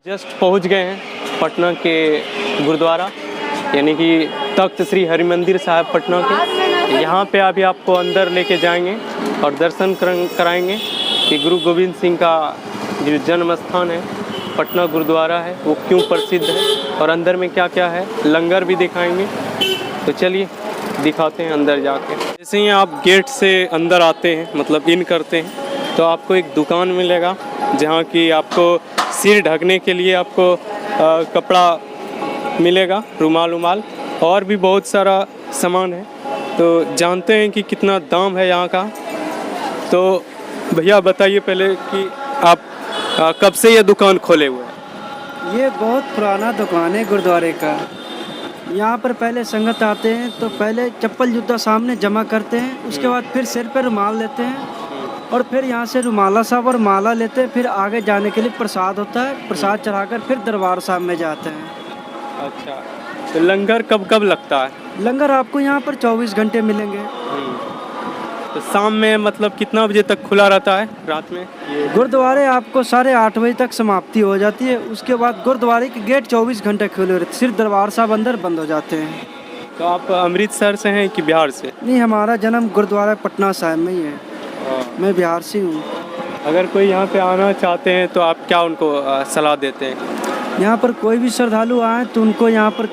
Just पहुंच गए हैं पटना के गुरुद्वारा यानी कि तख्त श्री हरिमंदिर साहिब पटना के। यहाँ पे अभी आपको अंदर लेके जाएंगे और दर्शन कराएंगे कि गुरु गोविंद सिंह का जो जन्म स्थान है पटना गुरुद्वारा है वो क्यों प्रसिद्ध है और अंदर में क्या क्या है, लंगर भी दिखाएंगे। तो चलिए दिखाते हैं अंदर जाके। जैसे ही आप गेट से अंदर आते हैं मतलब इन करते हैं तो आपको एक दुकान मिलेगा जहाँ की आपको सिर ढकने के लिए आपको कपड़ा मिलेगा, रुमाल और भी बहुत सारा सामान है। तो जानते हैं कि कितना दाम है यहाँ का। तो भैया बताइए पहले कि आप कब से ये दुकान खोले हुए हैं? ये बहुत पुराना दुकान है गुरुद्वारे का। यहाँ पर पहले संगत आते हैं तो पहले चप्पल जूता सामने जमा करते हैं, उसके बाद फिर सिर पर रुमाल लेते हैं और फिर यहाँ से रुमाला साहब और माला लेते हैं। फिर आगे जाने के लिए प्रसाद होता है, प्रसाद चढ़ाकर फिर दरबार साहब में जाते हैं। अच्छा, तो लंगर कब कब लगता है? लंगर आपको यहाँ पर 24 घंटे मिलेंगे। तो शाम में मतलब कितना बजे तक खुला रहता है रात में? गुरुद्वारे आपको 8:30 बजे तक समाप्ति हो जाती है। उसके बाद गुरुद्वारे के गेट 24 घंटे खुले रहते, सिर्फ दरबार साहब अंदर बंद हो जाते हैं। तो आप अमृतसर से हैं कि बिहार से? नहीं, हमारा जन्म गुरुद्वारा पटना साहिब में ही है। मैं बिहार से हूँ। अगर कोई यहाँ पे आना चाहते हैं तो आप क्या उनको सलाह देते हैं? यहाँ पर कोई भी श्रद्धालु आए तो उनको यहाँ पर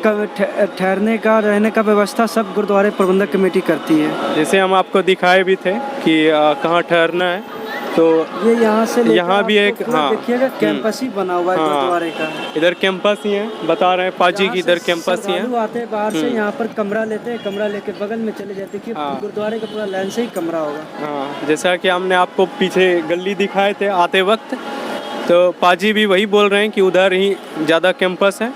ठहरने का, रहने का व्यवस्था सब गुरुद्वारे प्रबंधक कमेटी करती है। जैसे हम आपको दिखाए भी थे कि कहाँ ठहरना है, तो ये यहाँ से यहाँ भी एक देखिएगा कैंपस ही बना हुआ है गुरुद्वारे का। इधर कैंपस ही है, बता रहे हैं पाजी की इधर कैंपस ही है। आते हैं बाहर से, यहाँ पर कमरा लेते हैं, कमरा लेके बगल में चले जाते हैं कि गुरुद्वारे का पूरा लाइन से ही कमरा होगा। हाँ, जैसा कि हमने आपको पीछे गली दिखाए थे आते वक्त, तो पाजी भी वही बोल रहे हैं कि उधर ही ज़्यादा कैंपस है।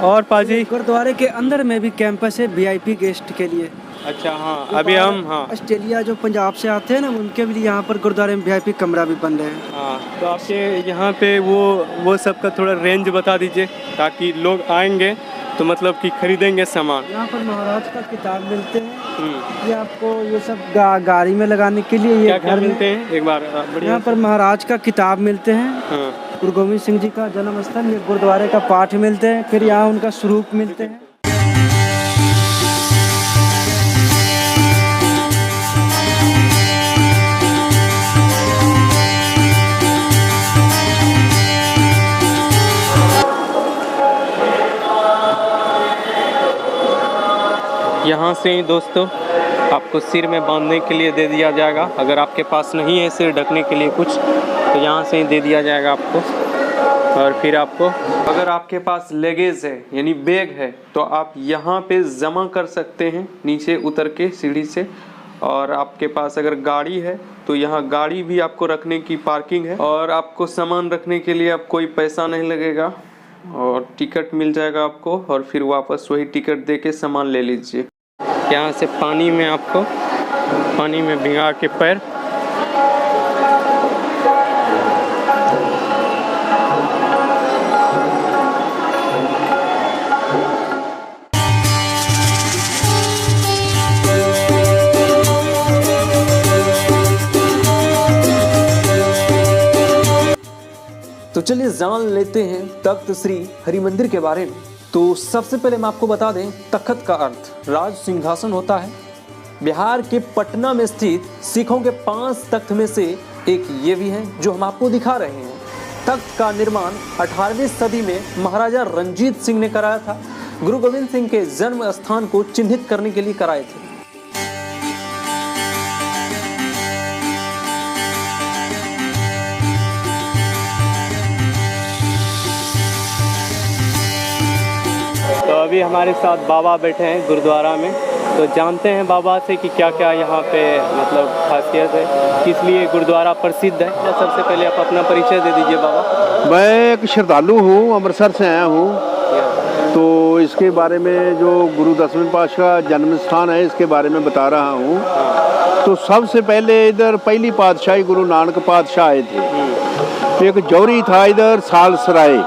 और पाजी गुरुद्वारे के अंदर में भी कैंपस है वीआईपी गेस्ट के लिए। अच्छा, हाँ, अभी हम ऑस्ट्रेलिया जो पंजाब से आते हैं ना, उनके भी यहाँ पर गुरुद्वारे में वीआईपी कमरा भी बन रहे हैं। हाँ, तो आपके यहाँ पे वो सब का थोड़ा रेंज बता दीजिए ताकि लोग आएंगे तो मतलब कि खरीदेंगे सामान। यहाँ पर महाराज का किताब मिलते हैं। ये आपको ये सब गाड़ी में लगाने के लिए ये क्या मिलते हैं एक बार? यहाँ पर महाराज का किताब मिलते हैं, गुरु गोविंद सिंह जी का जन्म स्थल, ये गुरुद्वारे का पाठ मिलते हैं, फिर यहाँ उनका स्वरूप मिलते हैं। यहाँ से ही दोस्तों आपको सिर में बांधने के लिए दे दिया जाएगा। अगर आपके पास नहीं है सिर ढकने के लिए कुछ तो यहाँ से ही दे दिया जाएगा आपको। और फिर आपको अगर आपके पास लगेज है यानी बैग है तो आप यहाँ पे जमा कर सकते हैं नीचे उतर के सीढ़ी से। और आपके पास अगर गाड़ी है तो यहाँ गाड़ी भी आपको रखने की पार्किंग है और आपको सामान रखने के लिए अब कोई पैसा नहीं लगेगा और टिकट मिल जाएगा आपको। और फिर वापस वही टिकट दे के सामान ले लीजिए। यहाँ से पानी में आपको पानी में भिगा के पैर तो चलिए जान लेते हैं तख्त श्री हरिमंदिर के बारे में। तो सबसे पहले हम आपको बता दें, तख्त का अर्थ राज सिंहासन होता है। बिहार के पटना में स्थित सिखों के 5 तख्त में से एक ये भी है जो हम आपको दिखा रहे हैं। तख्त का निर्माण 18वीं सदी में महाराजा रंजीत सिंह ने कराया था। गुरु गोविंद सिंह के जन्म स्थान को चिन्हित करने के लिए कराए थे। तो अभी हमारे साथ बाबा बैठे हैं गुरुद्वारा में, तो जानते हैं बाबा से कि क्या क्या यहाँ पे मतलब खासियत है, किस लिए गुरुद्वारा प्रसिद्ध है। सबसे पहले आप अपना परिचय दे दीजिए बाबा। मैं एक श्रद्धालु हूँ, अमृतसर से आया हूँ। तो इसके बारे में जो गुरु 10वें पातशाह का जन्म स्थान है इसके बारे में बता रहा हूँ। तो सबसे पहले इधर पहली पातशाही गुरु नानक पातशाह आए थे। एक जौहरी था इधर सालसराय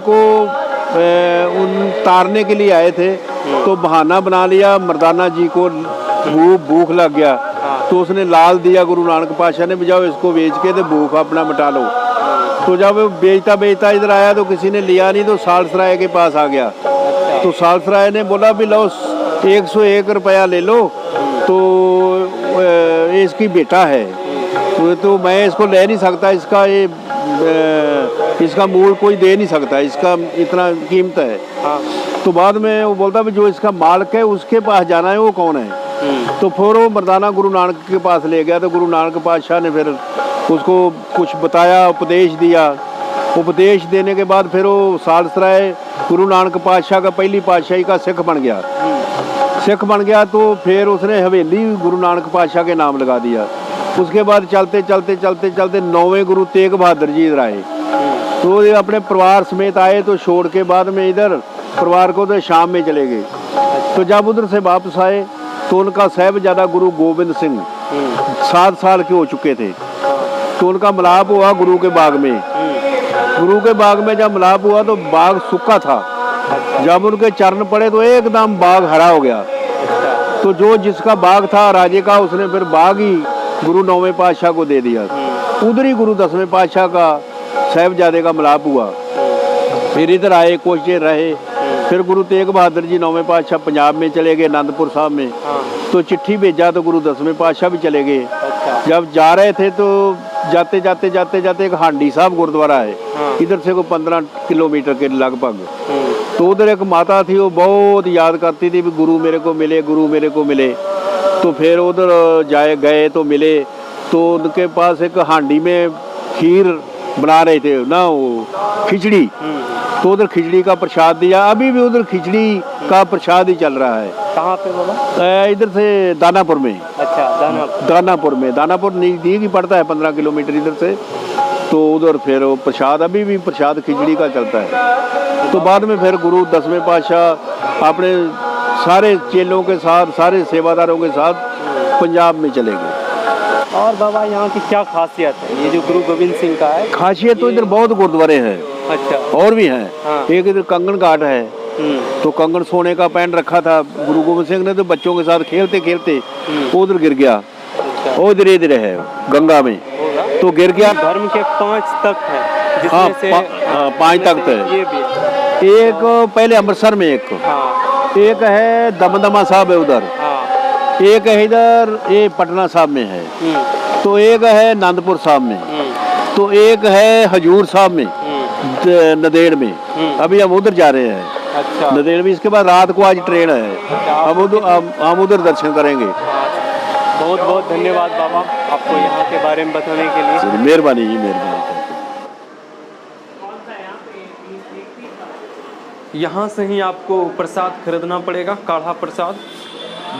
को उन तारने के लिए आए थे। तो बहाना बना लिया, मर्दाना जी को भूख लग गया तो उसने लाल दिया गुरु नानक पातशाह ने, बजाओ इसको बेच के तो भूख अपना मिटा लो। तो जब वो बेचता बेचता इधर आया तो किसी ने लिया नहीं, तो सालसराय के पास आ गया। तो सालसराय ने बोला भी लो 101 रुपया ले लो, तो ये इसकी बेटा है, तो मैं इसको ले नहीं सकता, इसका मूल कोई दे नहीं सकता, इसका इतना कीमत है। तो बाद में वो बोलता भी जो इसका मालिक है उसके पास जाना है, वो कौन है। तो फिर वो मर्दाना गुरु नानक के पास ले गया। तो गुरु नानक पातशाह ने फिर उसको कुछ बताया, उपदेश दिया। उपदेश देने के बाद फिर वो सालसराय गुरु नानक पातशाह का पहली पातशाही का सिख बन गया। सिख बन गया तो फिर उसने हवेली गुरु नानक पातशाह के नाम लगा दिया। उसके बाद चलते चलते चलते चलते 9वें गुरु तेग बहादुर जी इधर आए। तो ये अपने परिवार समेत आए, तो छोड़ के बाद में इधर परिवार को तो शाम में चले गए। तो जब उधर से वापस आए तो उनका साहिबजादा गुरु गोविंद सिंह 7 साल के हो चुके थे। तो उनका मिलाप हुआ गुरु के बाग में। गुरु के बाग में जब मिलाप हुआ तो बाग सूखा था। जब उनके चरण पड़े तो एकदम बाग हरा हो गया। तो जो जिसका बाग था राजे का, उसने फिर बाग ही गुरु 9वें पातशाह को दे दिया। उधर ही गुरु 10वें पातशाह का साहिबजादे का मिलाप हुआ। फिर इधर आए, कुछ देर रहे। फिर गुरु तेग बहादुर जी 9वें पातशाह पंजाब में चले गए, आनंदपुर साहब में। तो चिट्ठी भेजा तो गुरु 10वें पातशाह भी चले गए। जब जा रहे थे तो जाते जाते जाते जाते एक हांडी साहब गुरुद्वारा है, इधर से को 15 किलोमीटर के लगभग। तो उधर एक माता थी, वो बहुत याद करती थी भी गुरु मेरे को मिले, गुरु मेरे को मिले। तो फिर उधर गए तो मिले। तो उनके पास एक हांडी में खीर बना रहे थे ना, वो खिचड़ी। तो उधर खिचड़ी का प्रसाद दिया। अभी भी उधर खिचड़ी का प्रसाद ही चल रहा है। कहाँ पे बाबा? इधर से दानापुर में। अच्छा, दानापुर में। दानापुर नज़दीक ही पड़ता है, 15 किलोमीटर इधर से। तो उधर फिर वो प्रसाद, अभी भी प्रसाद खिचड़ी का चलता है। तो बाद में फिर गुरु 10वें पातशाह अपने सारे चेलों के साथ, सारे सेवादारों के साथ पंजाब में चले गए। और बाबा यहाँ की क्या खासियत है? ये जो गुरु गोविंद सिंह का है, खासियत तो इधर बहुत गुरुद्वारे हैं। अच्छा, और भी हैं। हाँ। एक इधर कंगन घाट है। तो कंगन सोने का पहन रखा था गुरु गोविंद सिंह ने, तो बच्चों के साथ खेलते खेलते उधर गिर गया। वो धीरे धीरे है गंगा में, तो गिर गया। धर्म के 5 तख्त हैं, हाँ, जिसमें से 5 तख्त है। ये भी है। एक पहले अमृतसर में एक, हाँ, एक है दमदमा साहब है उधर, हाँ, एक है इधर ये पटना साहब में है, तो एक है आनंदपुर साहब में, तो एक है हजूर साहब में, नदेड़ में। अभी हम उधर जा रहे हैं। अच्छा, नदेड़ में। इसके बाद रात को आज ट्रेन है, हम उधर दर्शन करेंगे। बहुत बहुत धन्यवाद बाबा, आपको यहाँ के बारे में बताने के लिए। मेहरबानी जी, मेहरबानी। यहाँ से ही आपको प्रसाद खरीदना पड़ेगा। काढ़ा प्रसाद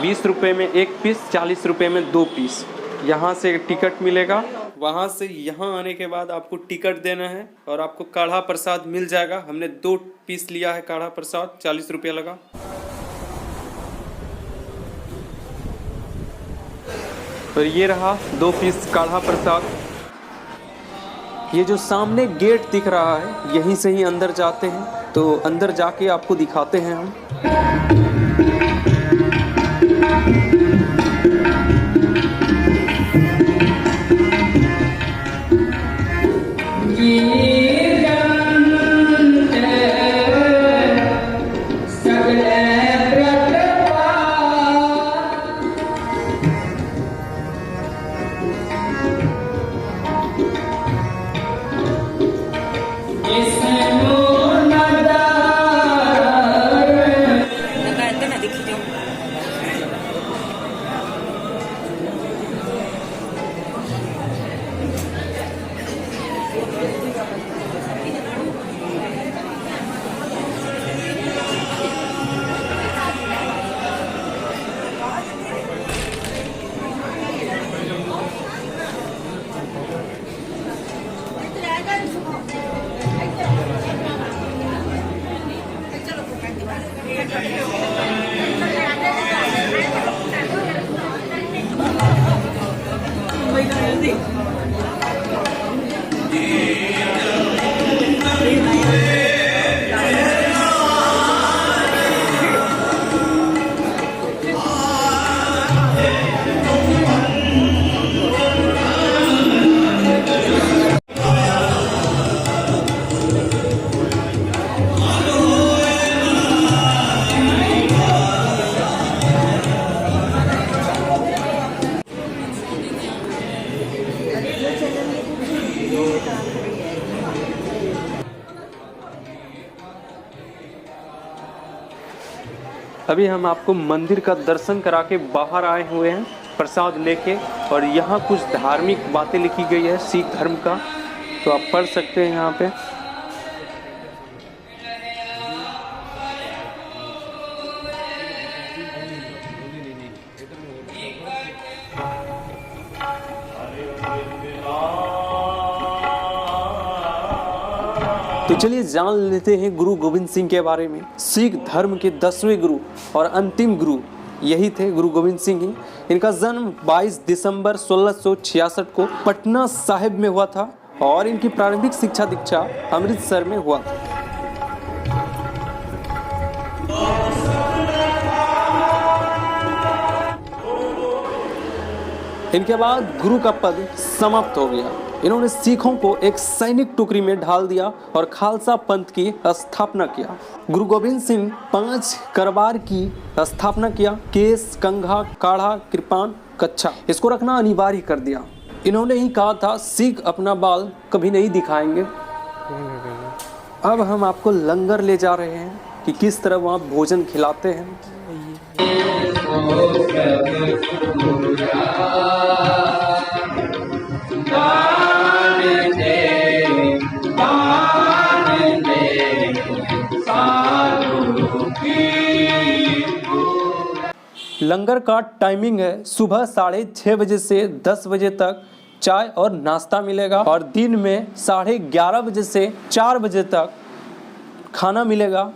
20 रुपये में 1 पीस, 40 रुपये में 2 पीस। यहाँ से टिकट मिलेगा। वहाँ से यहाँ आने के बाद आपको टिकट देना है और आपको काढ़ा प्रसाद मिल जाएगा। हमने 2 पीस लिया है काढ़ा प्रसाद, 40 रुपया लगा। और ये रहा 2 पीस काढ़ा प्रसाद। ये जो सामने गेट दिख रहा है, यहीं से ही अंदर जाते हैं। तो अंदर जाके आपको दिखाते हैं हम। अभी हम आपको मंदिर का दर्शन करा के बाहर आए हुए हैं प्रसाद लेके, और यहाँ कुछ धार्मिक बातें लिखी गई है सिख धर्म का, तो आप पढ़ सकते हैं यहाँ पे। तो चलिए जान लेते हैं गुरु गोविंद सिंह के बारे में। सिख धर्म के 10वें गुरु और अंतिम गुरु यही थे, गुरु गोविंद सिंह ही। इनका जन्म 22 दिसंबर 1666 को पटना साहिब में हुआ था और इनकी प्रारंभिक शिक्षा दीक्षा अमृतसर में हुआ था। इनके बाद गुरु का पद समाप्त हो गया। इन्होंने सिखों को एक सैनिक टुकड़ी में ढाल दिया और खालसा पंथ की स्थापना किया। गुरु गोविंद सिंह 5 करवार की स्थापना किया। केस, कंघा, काढ़ा, कृपान, कच्छा, इसको रखना अनिवार्य कर दिया। इन्होंने ही कहा था सिख अपना बाल कभी नहीं दिखाएंगे। अब हम आपको लंगर ले जा रहे हैं कि किस तरह वहाँ भोजन खिलाते हैं। लंगर का टाइमिंग है सुबह 6:30 बजे से 10 बजे तक चाय और नाश्ता मिलेगा, और दिन में 11:30 बजे से 4 बजे तक खाना मिलेगा।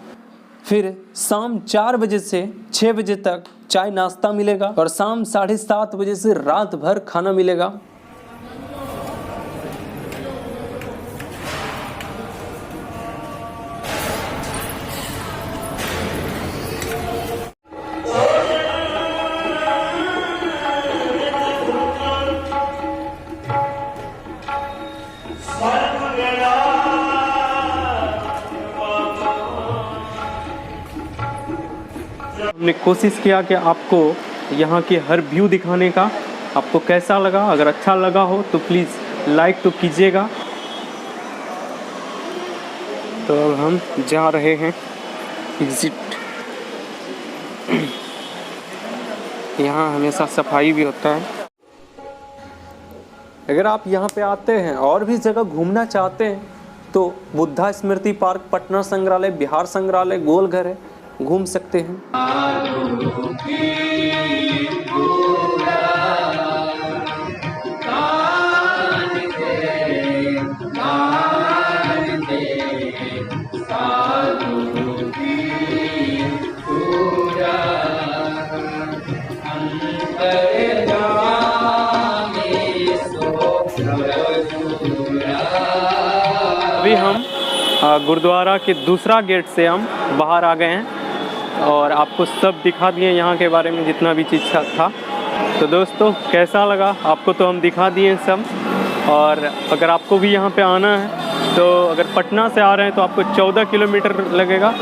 फिर शाम 4 बजे से 6 बजे तक चाय नाश्ता मिलेगा, और शाम 7:30 बजे से रात भर खाना मिलेगा। हमने कोशिश किया कि आपको यहाँ की हर व्यू दिखाने का। आपको कैसा लगा? अगर अच्छा लगा हो तो प्लीज़ लाइक तो कीजिएगा। तो अब हम जा रहे हैं एग्जिट। यहाँ हमेशा सफाई भी होता है। अगर आप यहाँ पे आते हैं और भी जगह घूमना चाहते हैं तो बुद्धा स्मृति पार्क, पटना संग्रहालय, बिहार संग्रहालय, गोलघर है, घूम सकते हैं। अभी हम गुरुद्वारा के दूसरा गेट से हम बाहर आ गए हैं और आपको सब दिखा दिए यहाँ के बारे में जितना भी चीज़ था। तो दोस्तों कैसा लगा? आपको तो हम दिखा दिए सब। और अगर आपको भी यहाँ पे आना है तो अगर पटना से आ रहे हैं तो आपको 14 किलोमीटर लगेगा।